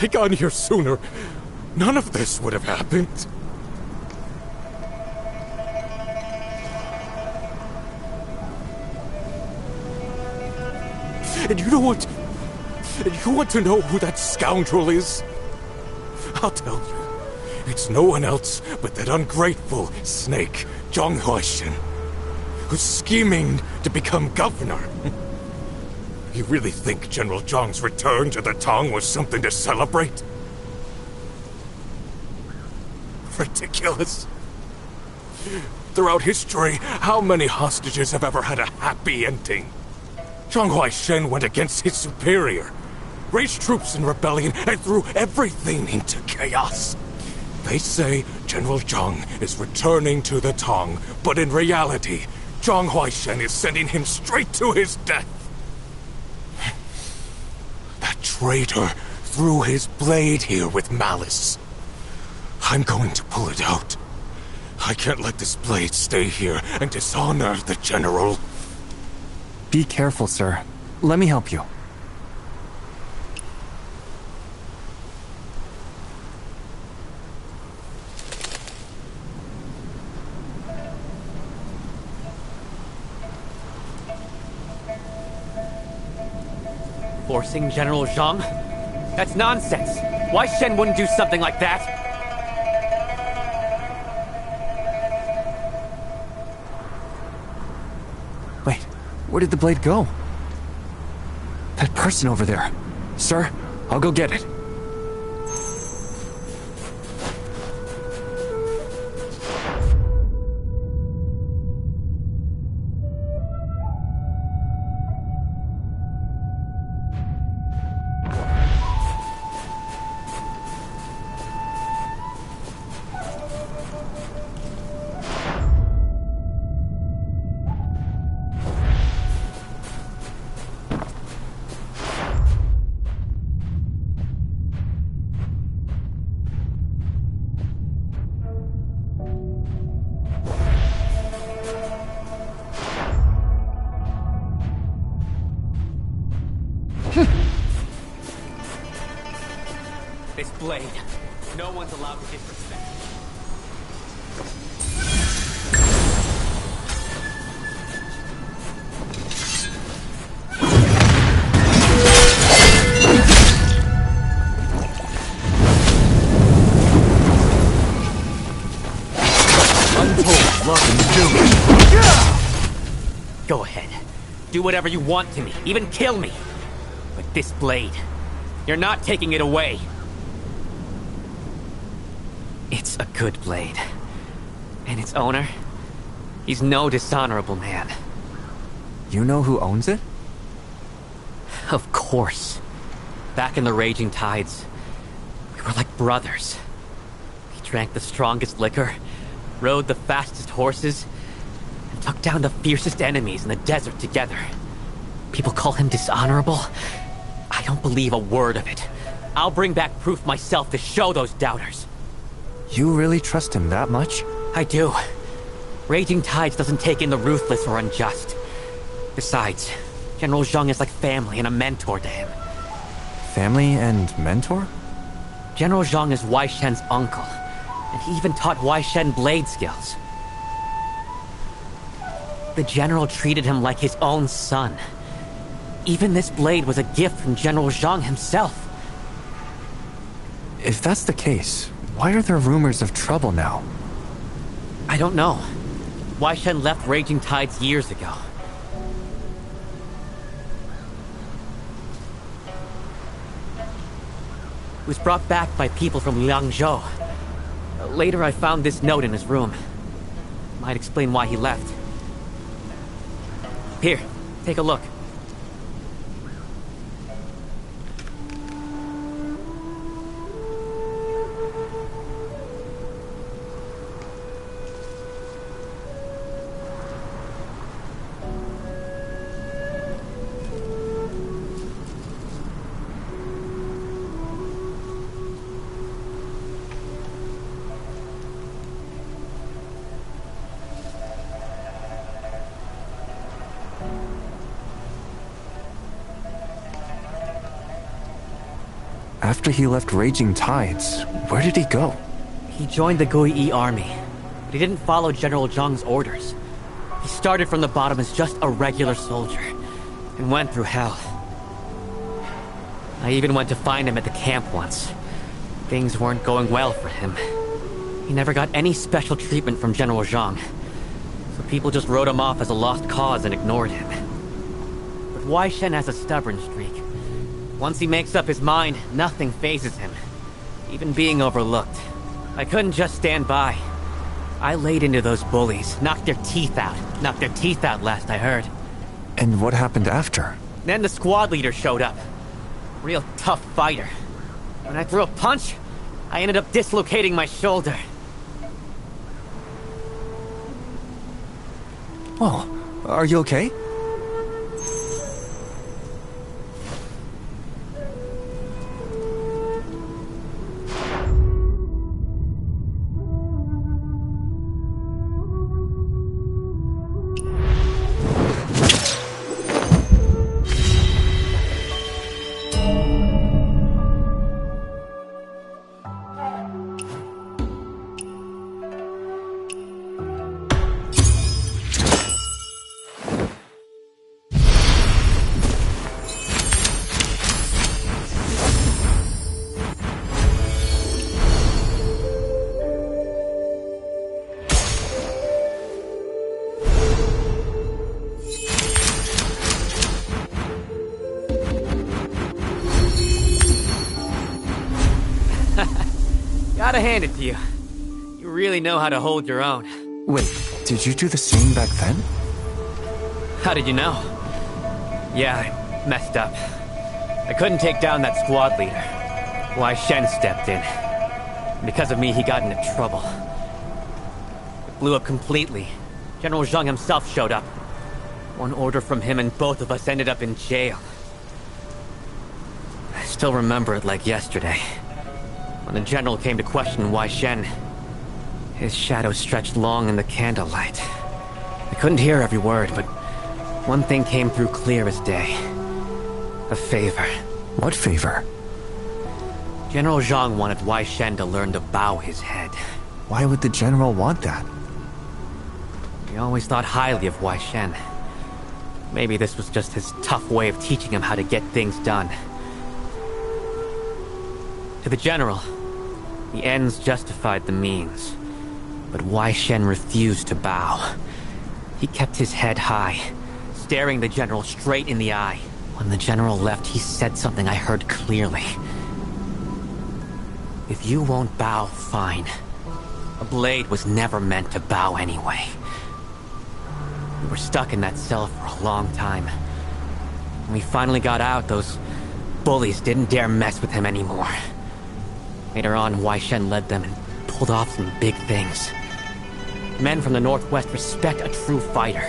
I got here sooner, none of this would have happened. And you know what? You want to know who that scoundrel is? I'll tell you. It's no one else but that ungrateful snake, Zhang Huaishen, who's scheming to become governor. You really think General Zhang's return to the Tang was something to celebrate? Ridiculous. Throughout history, how many hostages have ever had a happy ending? Zhang Huaishen went against his superior, raised troops in rebellion, and threw everything into chaos. They say General Zhang is returning to the Tang, but in reality, Zhang Huaishen is sending him straight to his death. That traitor threw his blade here with malice. I'm going to pull it out. I can't let this blade stay here and dishonor the general. Be careful, sir. Let me help you. Forcing General Zhang? That's nonsense. Why Shen wouldn't do something like that? Wait, where did the blade go? That person over there. Sir, I'll go get it. This blade. No one's allowed to disrespect. Untold love and doom. Go ahead. Do whatever you want to me. Even kill me. But this blade, you're not taking it away. It's a good blade. And its owner, he's no dishonorable man. You know who owns it? Of course. Back in the Raging Tides, we were like brothers. We drank the strongest liquor, rode the fastest horses, and took down the fiercest enemies in the desert together. People call him dishonorable. I don't believe a word of it. I'll bring back proof myself to show those doubters. You really trust him that much? I do. Raging Tides doesn't take in the ruthless or unjust. Besides, General Zhang is like family and a mentor to him. Family and mentor? General Zhang is Wei Shen's uncle, and he even taught Wei Shen blade skills. The general treated him like his own son. Even this blade was a gift from General Zhang himself. If that's the case, why are there rumors of trouble now? I don't know. Wei Shen left Raging Tides years ago. He was brought back by people from Liangzhou. Later I found this note in his room. Might explain why he left. Here, take a look. After he left Raging Tides, where did he go? He joined the Guiyi army, but he didn't follow General Zhang's orders. He started from the bottom as just a regular soldier, and went through hell. I even went to find him at the camp once. Things weren't going well for him. He never got any special treatment from General Zhang, so people just wrote him off as a lost cause and ignored him. But Wai Shen has a stubborn streak. Once he makes up his mind, nothing phases him, even being overlooked. I couldn't just stand by. I laid into those bullies, knocked their teeth out last I heard. And what happened after? Then the squad leader showed up. Real tough fighter. When I threw a punch, I ended up dislocating my shoulder. Oh, are you okay? Gotta hand it to you. You really know how to hold your own. Wait, did you do the same back then? How did you know? Yeah, I messed up. I couldn't take down that squad leader. Wai Shen stepped in. Because of me, he got into trouble. It blew up completely. General Zhang himself showed up. One order from him and both of us ended up in jail. I still remember it like yesterday. When the general came to question Wai Shen, his shadow stretched long in the candlelight. I couldn't hear every word, but one thing came through clear as day. A favor. What favor? General Zhang wanted Wai Shen to learn to bow his head. Why would the general want that? He always thought highly of Wai Shen. Maybe this was just his tough way of teaching him how to get things done. To the general, the ends justified the means. But Wai Shen refused to bow. He kept his head high, staring the general straight in the eye. When the general left, he said something I heard clearly. If you won't bow, fine. A blade was never meant to bow anyway. We were stuck in that cell for a long time. When we finally got out, those bullies didn't dare mess with him anymore. Later on, Wai Shen led them and pulled off some big things. Men from the Northwest respect a true fighter.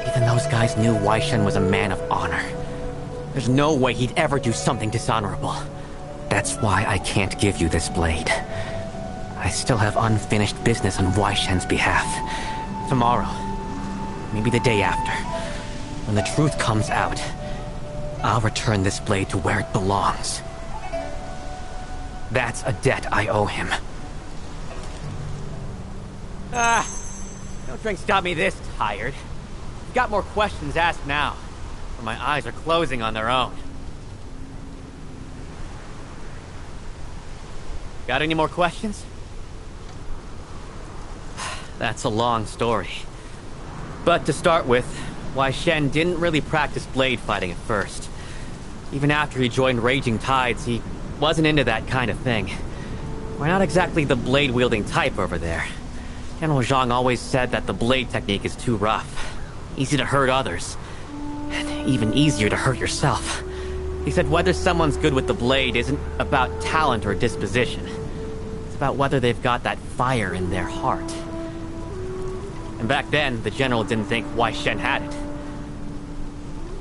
Even those guys knew Wai Shen was a man of honor. There's no way he'd ever do something dishonorable. That's why I can't give you this blade. I still have unfinished business on Wai Shen's behalf. Tomorrow, maybe the day after, when the truth comes out, I'll return this blade to where it belongs. That's a debt I owe him. No drink's got me this tired. Got more questions, ask now. Or my eyes are closing on their own. Got any more questions? That's a long story. But to start with, Wai Shen didn't really practice blade fighting at first. Even after he joined Raging Tides, he wasn't into that kind of thing. We're not exactly the blade-wielding type over there. General Zhang always said that the blade technique is too rough. Easy to hurt others. And even easier to hurt yourself. He said whether someone's good with the blade isn't about talent or disposition. It's about whether they've got that fire in their heart. And back then, the general didn't think Wai Shen had it.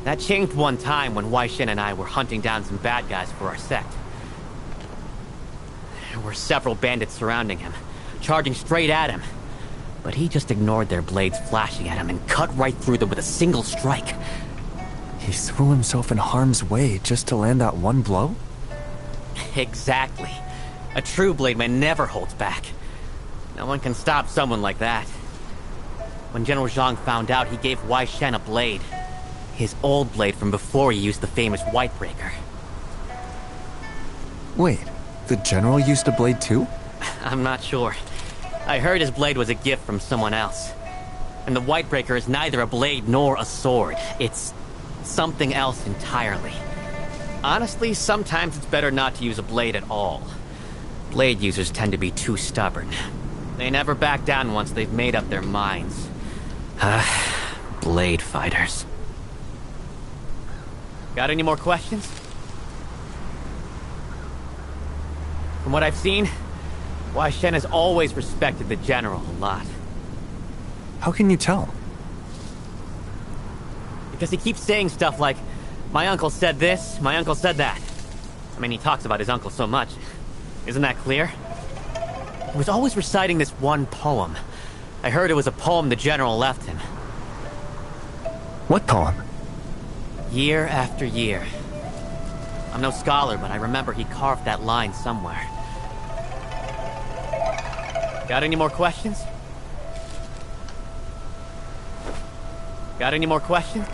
That changed one time when Wai Shen and I were hunting down some bad guys for our sect. There were several bandits surrounding him, charging straight at him. But he just ignored their blades flashing at him and cut right through them with a single strike. He threw himself in harm's way just to land that one blow? Exactly. A true blade man never holds back. No one can stop someone like that. When General Zhang found out, he gave Wei Shen a blade. His old blade from before he used the famous Whitebreaker. Wait, the general used a blade too? I'm not sure. I heard his blade was a gift from someone else. And the Whitebreaker is neither a blade nor a sword. It's something else entirely. Honestly, sometimes it's better not to use a blade at all. Blade users tend to be too stubborn. They never back down once they've made up their minds. Blade fighters. Got any more questions? From what I've seen, Wei Shen has always respected the general a lot. How can you tell? Because he keeps saying stuff like, my uncle said this, my uncle said that. I mean, he talks about his uncle so much. Isn't that clear? He was always reciting this one poem. I heard it was a poem the general left him. What poem? Year after year. I'm no scholar, but I remember he carved that line somewhere. Got any more questions? Got any more questions?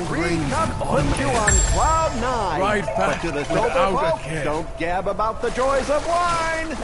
Green Cup puts you on cloud nine. Ride But fast to the sober without a folk, care. don't gab about the joys of wine.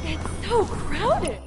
It's so crowded.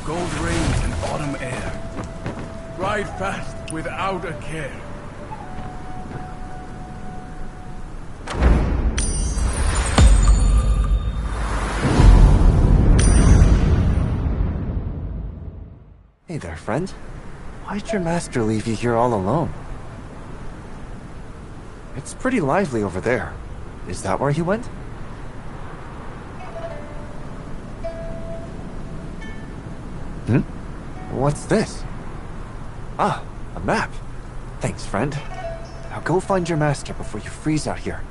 Gold rains and autumn air. Ride fast without a care. Hey there, friend. Why'd your master leave you here all alone? It's pretty lively over there. Is that where he went? Hmm? What's this? Ah, a map. Thanks, friend. Now go find your master before you freeze out here.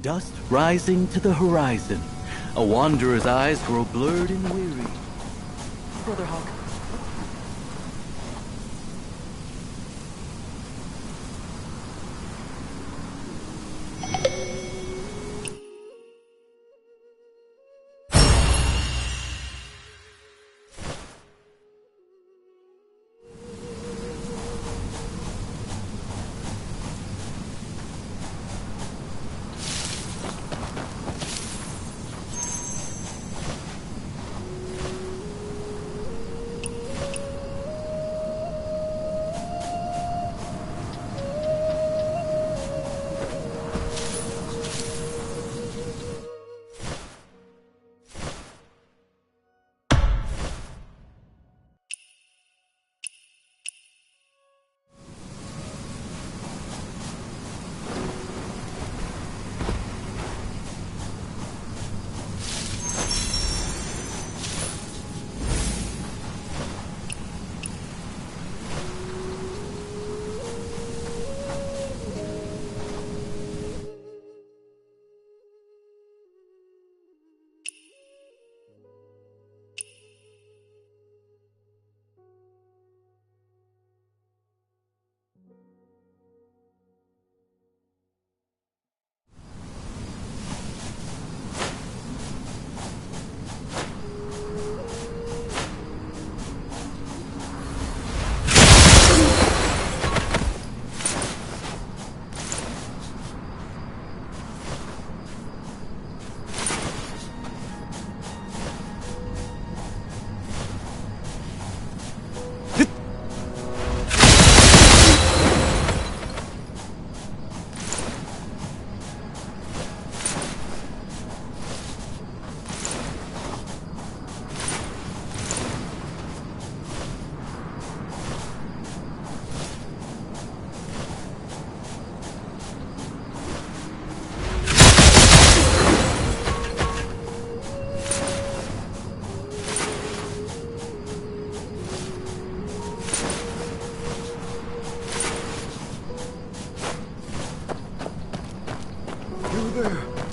dust rising to the horizon. A wanderer's eyes grow blurred and weary. Brother Hawk.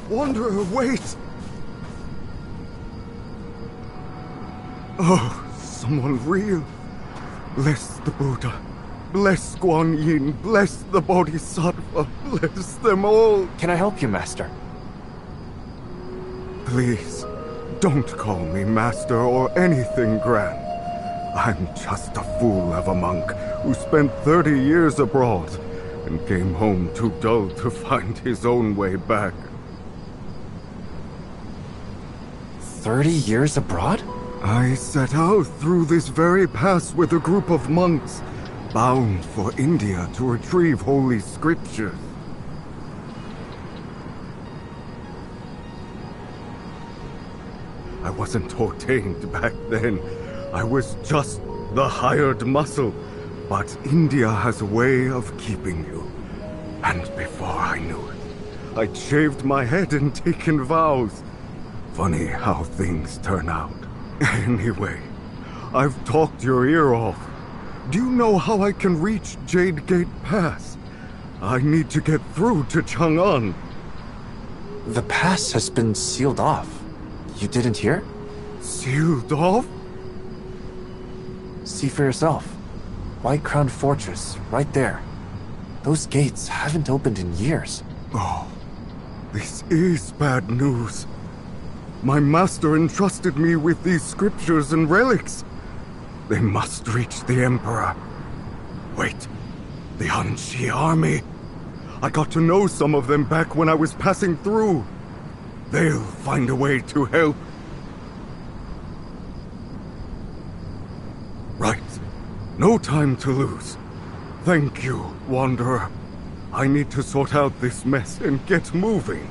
Wanderer, wait! Oh, someone real. Bless the Buddha. Bless Guan Yin. Bless the Bodhisattva. Bless them all. Can I help you, Master? Please, don't call me Master or anything grand. I'm just a fool of a monk who spent 30 years abroad and came home too dull to find his own way back. 30 years abroad? I set out through this very pass with a group of monks, bound for India to retrieve holy scriptures. I wasn't ordained back then. I was just the hired muscle. But India has a way of keeping you. And before I knew it, I'd shaved my head and taken vows. Funny how things turn out. Anyway, I've talked your ear off. Do you know how I can reach Jade Gate Pass? I need to get through to Chang'an. The pass has been sealed off. You didn't hear? Sealed off? See for yourself. White Crown Fortress, right there. Those gates haven't opened in years. Oh, this is bad news. My master entrusted me with these scriptures and relics. They must reach the Emperor. Wait, the Hanshi army? I got to know some of them back when I was passing through. They'll find a way to help. Right. No time to lose. Thank you, Wanderer. I need to sort out this mess and get moving.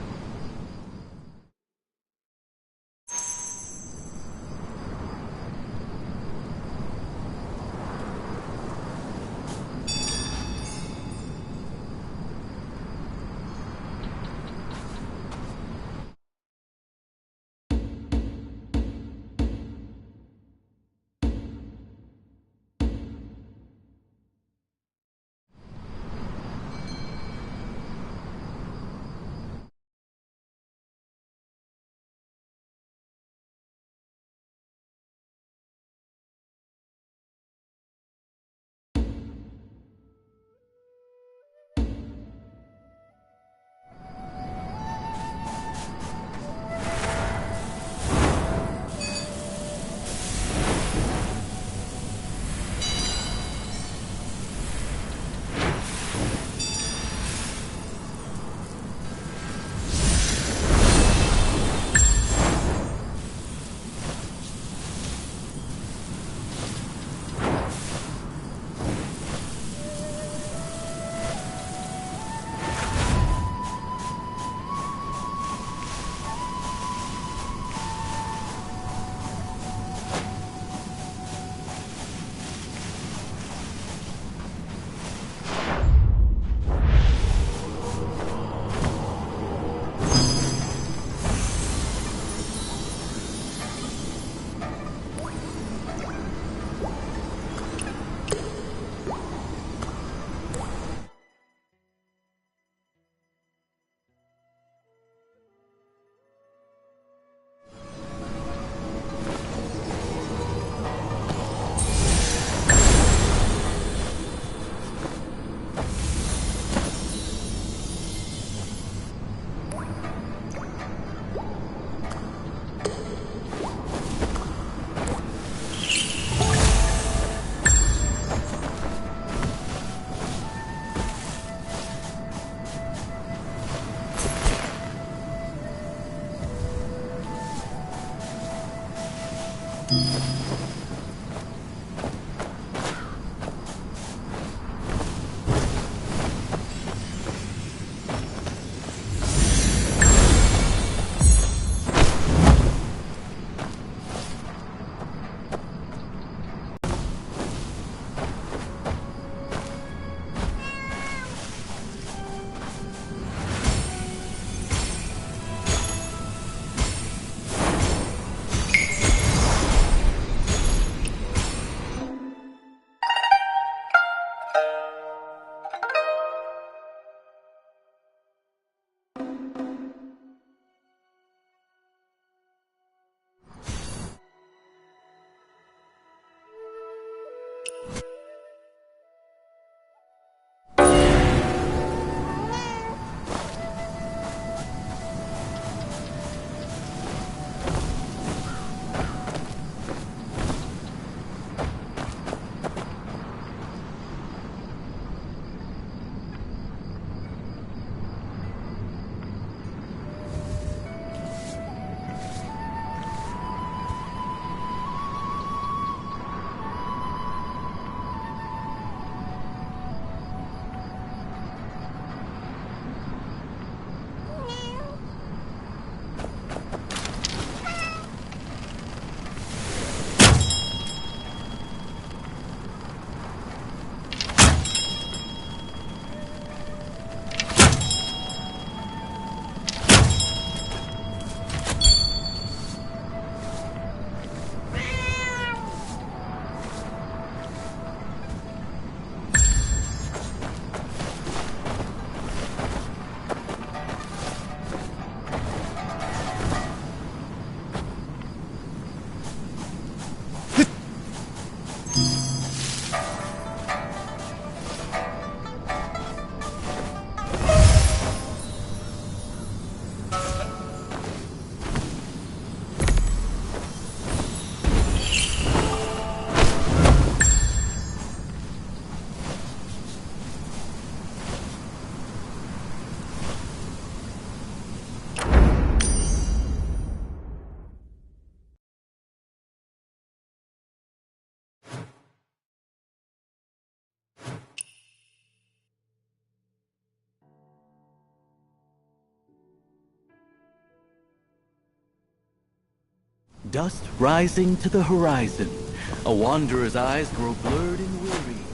Dust rising to the horizon. A wanderer's eyes grow blurred and weary.